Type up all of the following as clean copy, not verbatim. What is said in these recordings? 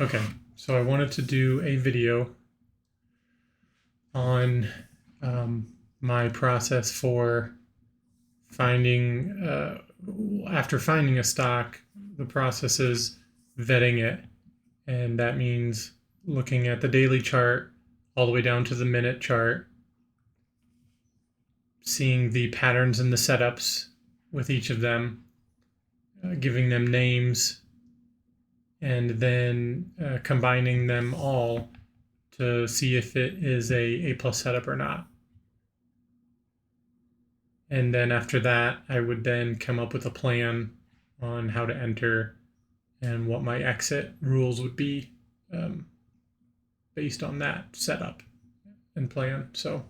Okay, so I wanted to do a video on my process for finding, after finding a stock, the process is vetting it. And that means looking at the daily chart all the way down to the minute chart, seeing the patterns and the setups with each of them, giving them names, and then combining them all to see if it is a plus setup or not. And then after that, I would then come up with a plan on how to enter and what my exit rules would be um, based on that setup and plan. So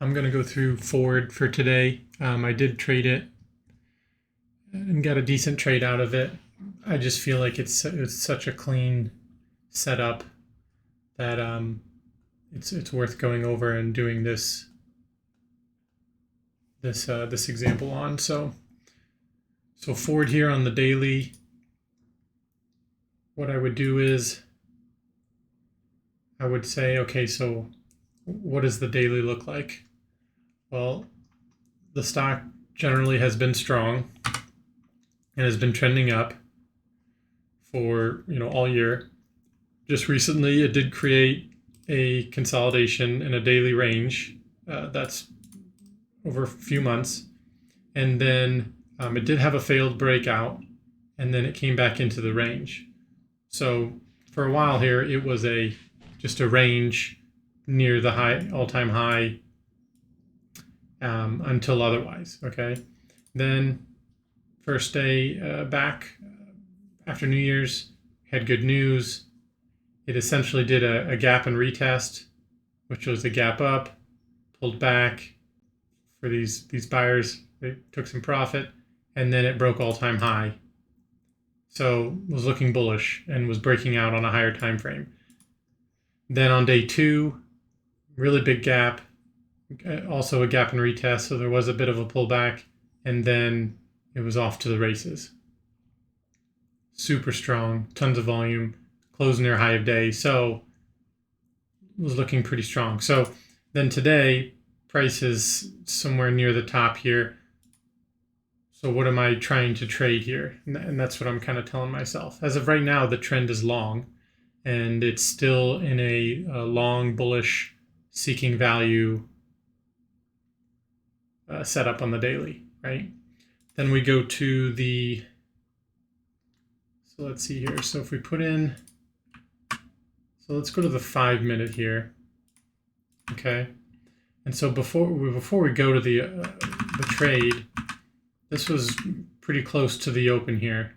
I'm going to go through Ford for today. I did trade it and got a decent trade out of it. I just feel like it's such a clean setup that it's worth going over and doing this example on. So Ford here on the daily, what I would do is I would say, okay, so what does the daily look like? Well, the stock generally has been strong and has been trending up for all year. Just recently, it did create a consolidation in a daily range. That's over a few months, and then it did have a failed breakout, and then it came back into the range. So for a while here, it was just a range near the high all-time high until otherwise. Okay, then first day back after New Year's, had good news. It essentially did a gap and retest, which was a gap up, pulled back for these buyers. They took some profit, and then it broke all-time high. So was looking bullish and was breaking out on a higher time frame. Then on day 2, really big gap, also a gap and retest. So there was a bit of a pullback, and then it was off to the races. Super strong, tons of volume, closing near high of day. So it was looking pretty strong. So then today, price is somewhere near the top here. So what am I trying to trade here? And that's what I'm kind of telling myself. As of right now, the trend is long, and it's still in a long bullish seeking value setup on the daily, right? Then we go to so let's see here. So if we put in, so let's go to the 5-minute here, okay? And so before we go to the trade, this was pretty close to the open here.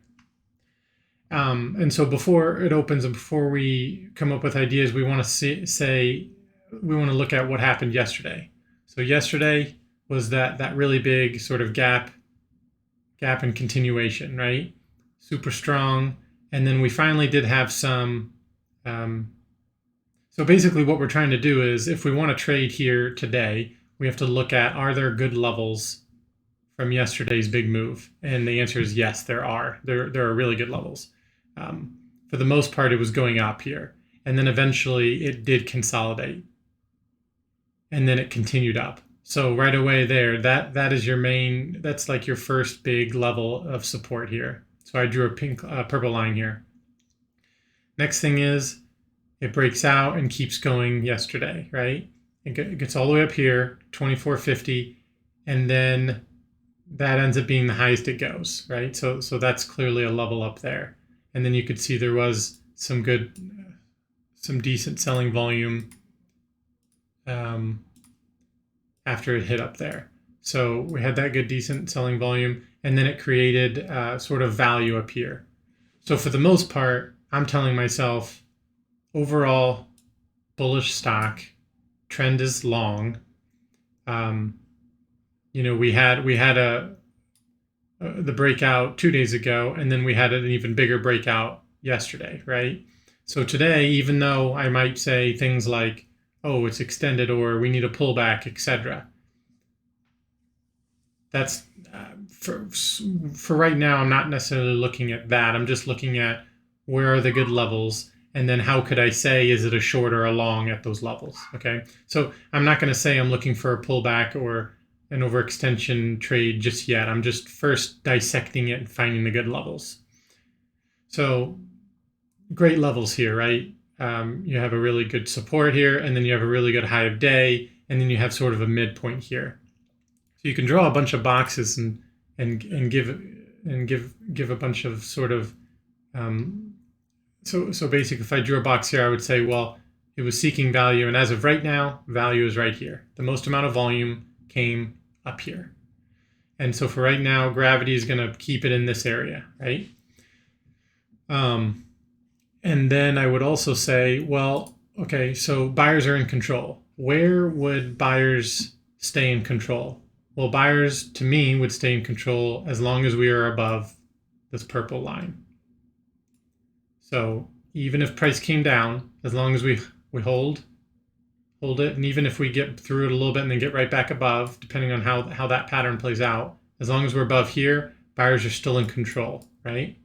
And so before it opens and before we come up with ideas, we want to we want to look at what happened yesterday. So yesterday was that really big sort of gap and continuation, right? Super strong. And then we finally did have some. So basically what we're trying to do is, if we want to trade here today, we have to look at, are there good levels from yesterday's big move? And the answer is yes, there are. There are really good levels. For the most part, it was going up here. And then eventually it did consolidate. And then it continued up. So right away there, that is your main, that's like your first big level of support here. So I drew a purple line here. Next thing is, it breaks out and keeps going yesterday, right? It gets all the way up here, 24.50, and then that ends up being the highest it goes, right? So that's clearly a level up there. And then you could see there was some decent selling volume after it hit up there. So we had that good, decent selling volume, and then it created sort of value up here. So for the most part, I'm telling myself, overall bullish stock, trend is long. We had the breakout 2 days ago, and then we had an even bigger breakout yesterday, right? So today, even though I might say things like, oh, it's extended, or we need a pullback, etc., that's for right now, I'm not necessarily looking at that. I'm just looking at where are the good levels, and then how could I say, is it a short or a long at those levels? Okay, so I'm not going to say I'm looking for a pullback or an overextension trade just yet. I'm just first dissecting it and finding the good levels. So great levels here, right? You have a really good support here, and then you have a really good high of day, and then you have sort of a midpoint here. So you can draw a bunch of boxes and give a bunch of sort of so basically, if I drew a box here, I would say, well, it was seeking value, and as of right now, value is right here. The most amount of volume came up here. And so for right now, gravity is going to keep it in this area, right? And then I would also say, well, okay, so buyers are in control. Where would buyers stay in control? Well, buyers, to me, would stay in control as long as we are above this purple line. So even if price came down, as long as we hold it, and even if we get through it a little bit and then get right back above, depending on how that pattern plays out, as long as we're above here, buyers are still in control, right?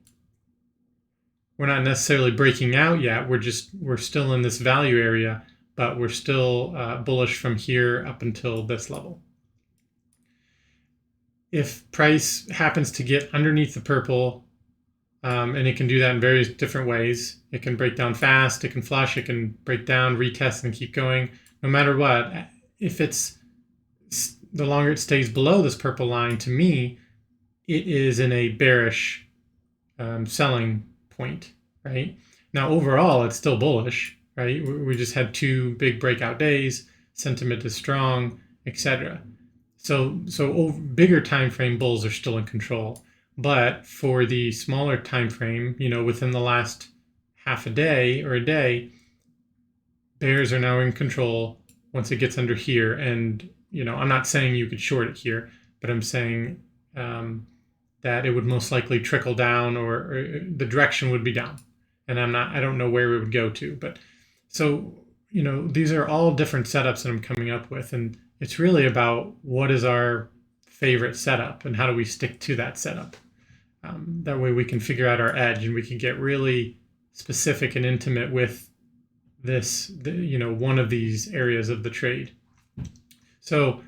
We're not necessarily breaking out yet. We're still in this value area, but we're still bullish from here up until this level. If price happens to get underneath the purple, and it can do that in various different ways. It can break down fast, it can flush, it can break down, retest, and keep going. No matter what, if it's the longer it stays below this purple line, to me, it is in a bearish selling point, right? Now, overall, it's still bullish, right? We just had two big breakout days, sentiment is strong, etc. So bigger time frame bulls are still in control. But for the smaller time frame, within the last half a day or a day, bears are now in control once it gets under here. And, I'm not saying you could short it here, but I'm saying that it would most likely trickle down or the direction would be down. And I don't know where it would go to. But so, these are all different setups that I'm coming up with. And it's really about what is our favorite setup and how do we stick to that setup. That way we can figure out our edge and we can get really specific and intimate with this, one of these areas of the trade. So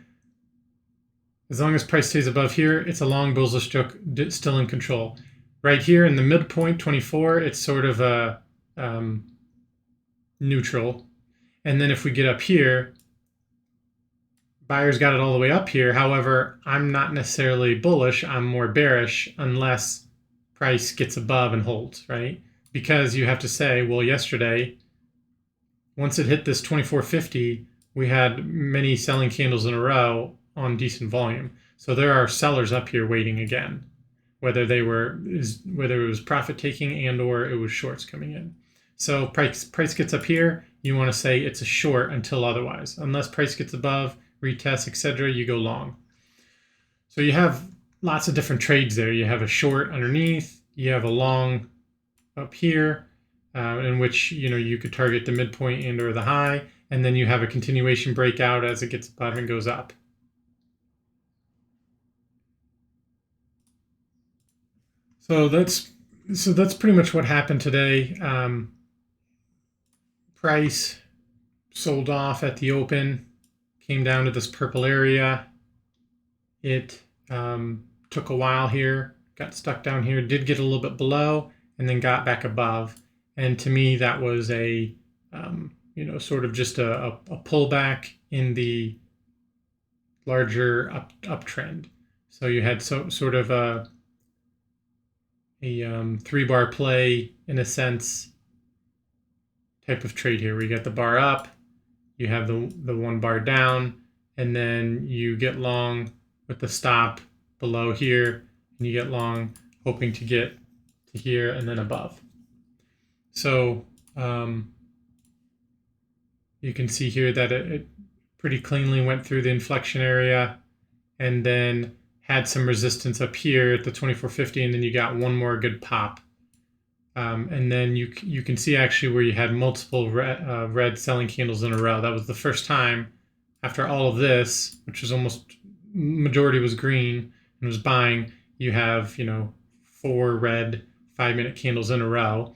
as long as price stays above here, it's a long bullish stroke still in control. Right here in the midpoint, 24, it's sort of a neutral. And then if we get up here, buyers got it all the way up here. However, I'm not necessarily bullish. I'm more bearish unless price gets above and holds, right? Because you have to say, well, yesterday, once it hit this 24.50, we had many selling candles in a row on decent volume. So there are sellers up here waiting again, whether it was profit taking and or it was shorts coming in. So price gets up here, you want to say it's a short until otherwise. Unless price gets above, retest, etc., you go long. So you have lots of different trades there. You have a short underneath, you have a long up here, in which you could target the midpoint and or the high, and then you have a continuation breakout as it gets above and goes up. So that's pretty much what happened today. Price sold off at the open. Came down to this purple area. It took a while here, got stuck down here, did get a little bit below, and then got back above. And to me, that was a, sort of just a pullback in the larger uptrend. So you had sort of a 3-bar play, in a sense, type of trade here, where you got the bar up, you have the 1 bar down, and then you get long with the stop below here, and you get long hoping to get to here and then above. So you can see here that it pretty cleanly went through the inflection area and then had some resistance up here at the 24.50, and then you got one more good pop. And then you can see actually where you had multiple red selling candles in a row. That was the first time after all of this, which was almost majority was green and was buying. You have 4 red 5-minute candles in a row.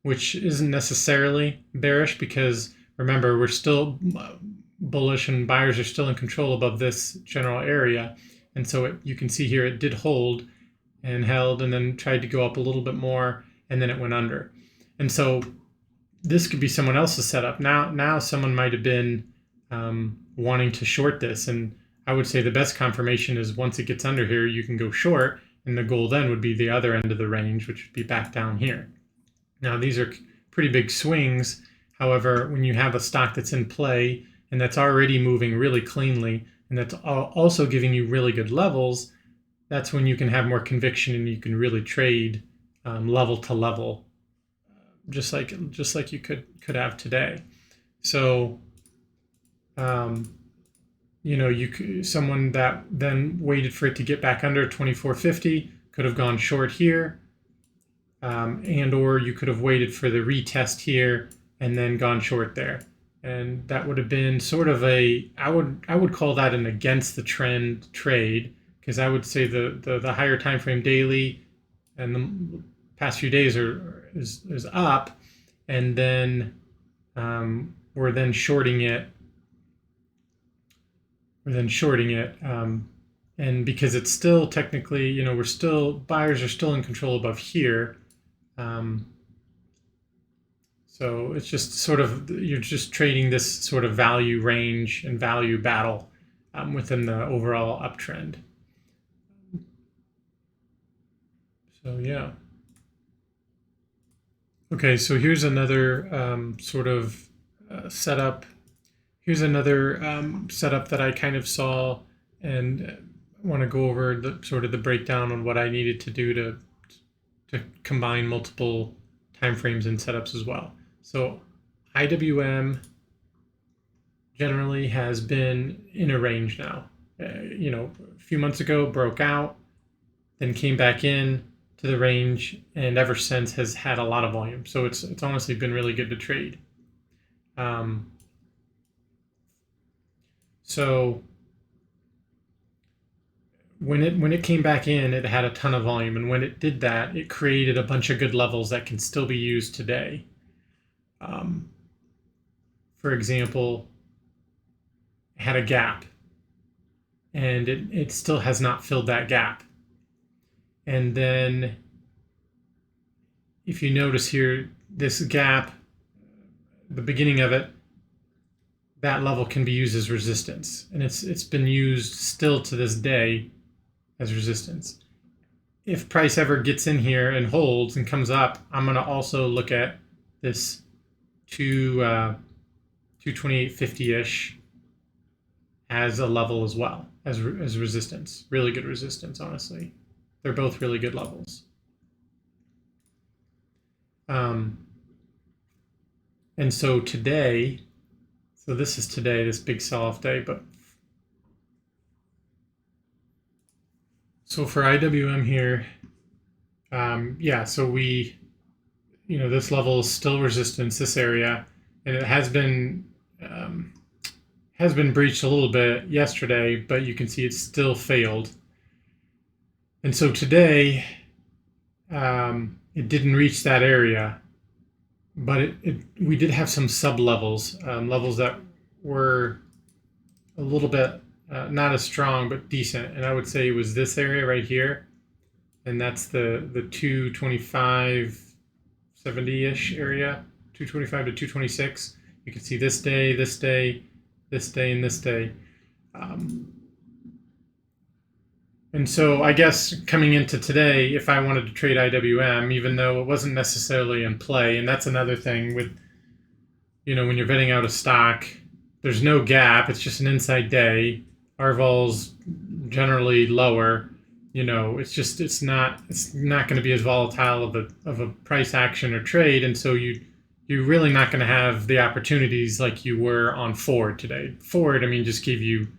which isn't necessarily bearish because remember, we're still bullish and buyers are still in control above this general area. And so you can see here it did hold and held and then tried to go up a little bit more and then it went under. And so this could be someone else's setup. Now someone might have been wanting to short this. And I would say the best confirmation is once it gets under here, you can go short. And the goal then would be the other end of the range, which would be back down here. Now, these are pretty big swings. However, when you have a stock that's in play and that's already moving really cleanly and that's also giving you really good levels, that's when you can have more conviction and you can really trade level to level, just like you could have today. So, someone that then waited for it to get back under 24.50 could have gone short here, and or you could have waited for the retest here and then gone short there, and that would have been sort of I would call that an against the trend trade, because I would say the higher time frame daily and the past few days is up, and then we're then shorting it. And because it's still technically, buyers are still in control above here. So it's just sort of, you're just trading this sort of value range and value battle within the overall uptrend. So yeah. Okay, so here's another sort of setup. Here's another setup that I kind of saw, and want to go over the sort of the breakdown on what I needed to do to combine multiple timeframes and setups as well. So IWM generally has been in a range now. A few months ago broke out, then came back in to the range, and ever since has had a lot of volume. So it's honestly been really good to trade. So when it came back in, it had a ton of volume, and when it did that, it created a bunch of good levels that can still be used today. For example, it had a gap, and it still has not filled that gap. And then if you notice here, this gap, the beginning of it, that level can be used as resistance, and it's been used still to this day as resistance. If price ever gets in here and holds and comes up, I'm going to also look at this 228.50-ish as a level as well, as resistance. Really good resistance, honestly. They're both really good levels. And so today, so this is today, this big sell-off day, but so for IWM here, so this level is still resistance, this area, and it has been breached a little bit yesterday, but you can see it still failed. And so today, it didn't reach that area, but we did have some sub-levels, levels that were a little bit not as strong, but decent. And I would say it was this area right here, and that's the 225.70-ish area, 225 to 226. You can see this day, this day, this day, and this day. And so I guess coming into today, if I wanted to trade IWM, even though it wasn't necessarily in play, and that's another thing with, when you're vetting out a stock, there's no gap. It's just an inside day. R-vol's generally lower. It's not going to be as volatile of a price action or trade, and so you're really not going to have the opportunities like you were on Ford today. Ford, just gave you.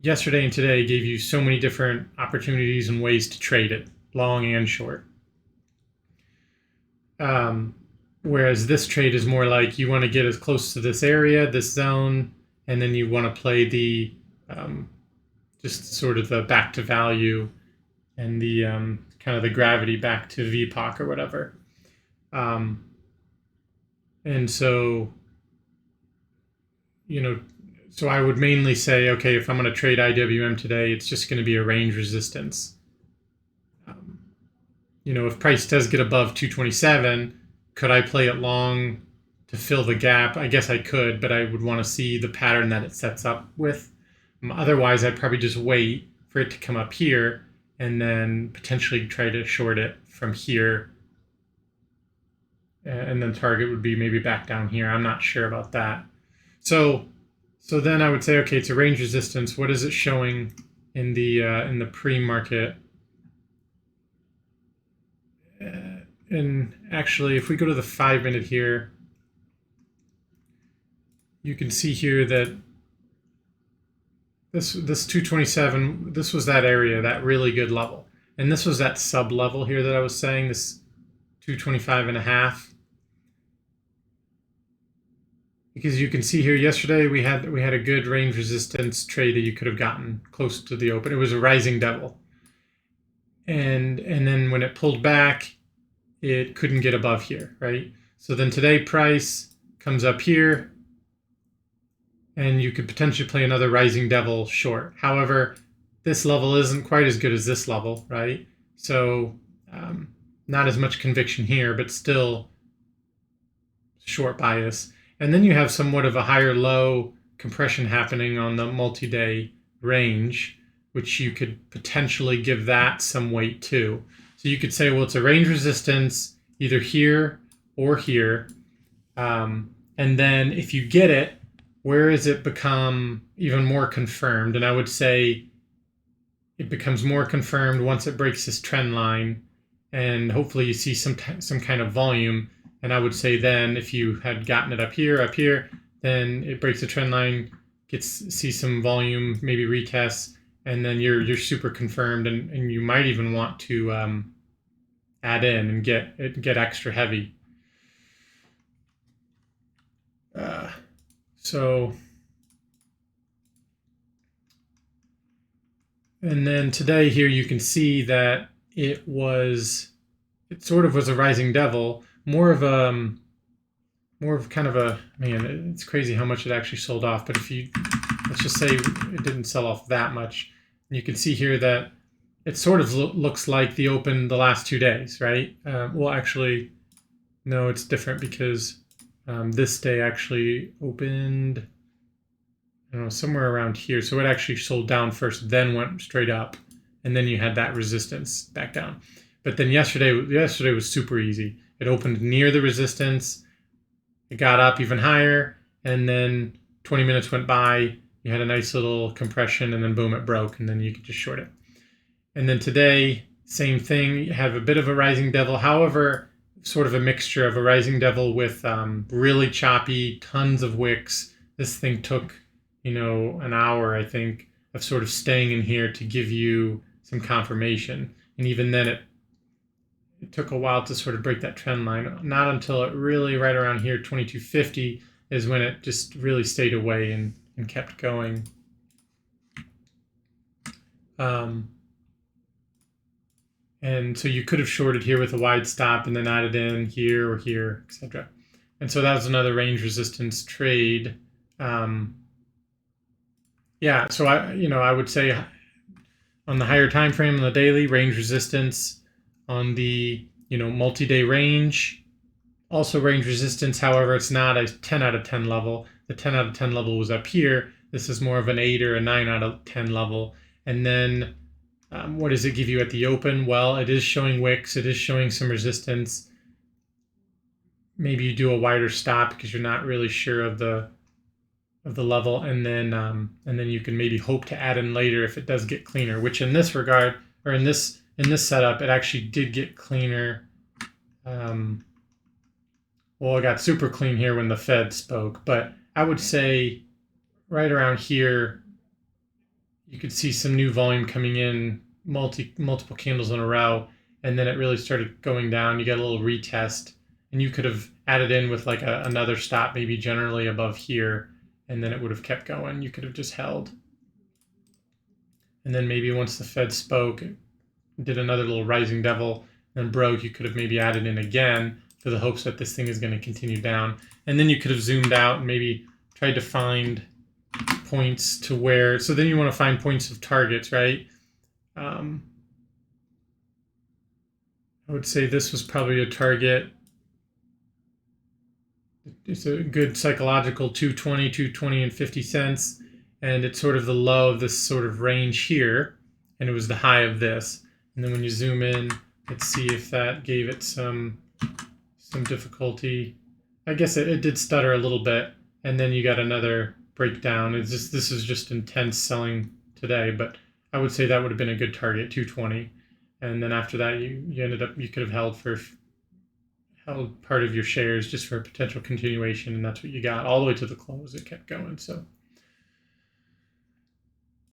Yesterday and today gave you so many different opportunities and ways to trade it, long and short. Whereas this trade is more like you want to get as close to this area, this zone, and then you want to play the just sort of the back to value and the kind of the gravity back to VPOC or whatever. And so, so I would mainly say, okay, if I'm going to trade IWM today, it's just going to be a range resistance. If price does get above 227, could I play it long to fill the gap? I guess I could, but I would want to see the pattern that it sets up with. Otherwise, I'd probably just wait for it to come up here and then potentially try to short it from here. And then target would be maybe back down here. I'm not sure about that. So then I would say, okay, it's a range resistance. What is it showing in the pre-market? And actually, if we go to the 5-minute here, you can see here that this 227, this was that area, that really good level. And this was that sub level here that I was saying, this 225.5. Because you can see here yesterday we had a good range resistance trade that you could have gotten close to the open. It was a rising devil. And then when it pulled back, it couldn't get above here, right? So then today price comes up here, and you could potentially play another rising devil short. However, this level isn't quite as good as this level, right? So not as much conviction here, but still short bias. And then you have somewhat of a higher low compression happening on the multi-day range, which you could potentially give that some weight too. So you could say, well, it's a range resistance either here or here. And then if you get it, where does it become even more confirmed? And I would say it becomes more confirmed once it breaks this trend line, and hopefully you see some kind of volume. And I would say then if you had gotten it up here, then it breaks the trend line, see some volume, maybe retests, and then you're super confirmed, and you might even want to add in and get extra heavy. And then today here you can see that it sort of was a rising devil, more of kind of a, man, it's crazy how much it actually sold off. But let's just say it didn't sell off that much. And you can see here that it sort of looks like the open the last 2 days, right? Well, actually, no, it's different because this day actually opened, I don't know, somewhere around here. So it actually sold down first, then went straight up, and then you had that resistance back down. But then yesterday was super easy. It opened near the resistance, it got up even higher, and then 20 minutes went by, you had a nice little compression, and then boom, it broke, and then you could just short it. And then today, same thing, you have a bit of a rising devil, however, sort of a mixture of a rising devil with really choppy, tons of wicks. This thing took, an hour, I think, of sort of staying in here to give you some confirmation. And even then it took a while to sort of break that trend line. Not until it really right around here, 2250, is when it just really stayed away and kept going. And so you could have shorted here with a wide stop and then added in here or here, etc. And so that was another range resistance trade. Yeah, so I would say on the higher time frame on the daily, range resistance. On the multi-day range, also range resistance. However, it's not a 10 out of 10 level. The 10 out of 10 level was up here. This is more of an 8 or a 9 out of 10 level. And then what does it give you at the open? Well, it is showing wicks. It is showing some resistance. Maybe you do a wider stop because you're not really sure of the level, and then you can maybe hope to add in later if it does get cleaner. Which in this regard, or in this setup, it actually did get cleaner. Well, it got super clean here when the Fed spoke, but I would say right around here, you could see some new volume coming in, multiple candles in a row, and then it really started going down. You got a little retest, and you could have added in with like another stop, maybe generally above here, and then it would have kept going. You could have just held. And then maybe once the Fed spoke, did another little rising devil, then broke, you could have maybe added in again. for the hopes that this thing is going to continue down. And then you could have zoomed out and maybe tried to find points to where, so then you want to find points of targets, right? I would say this was probably a target. It's a good psychological 220 and 50 cents. And it's sort of the low of this sort of range here. And it was the high of this. And then when you zoom in, let's see if that gave it some difficulty. I guess it did stutter a little bit. And then you got another breakdown. It's just, this is just intense selling today, but I would say that would have been a good target, 220. And then after that, you could have held part of your shares just for a potential continuation, and that's what you got all the way to the close. It kept going. So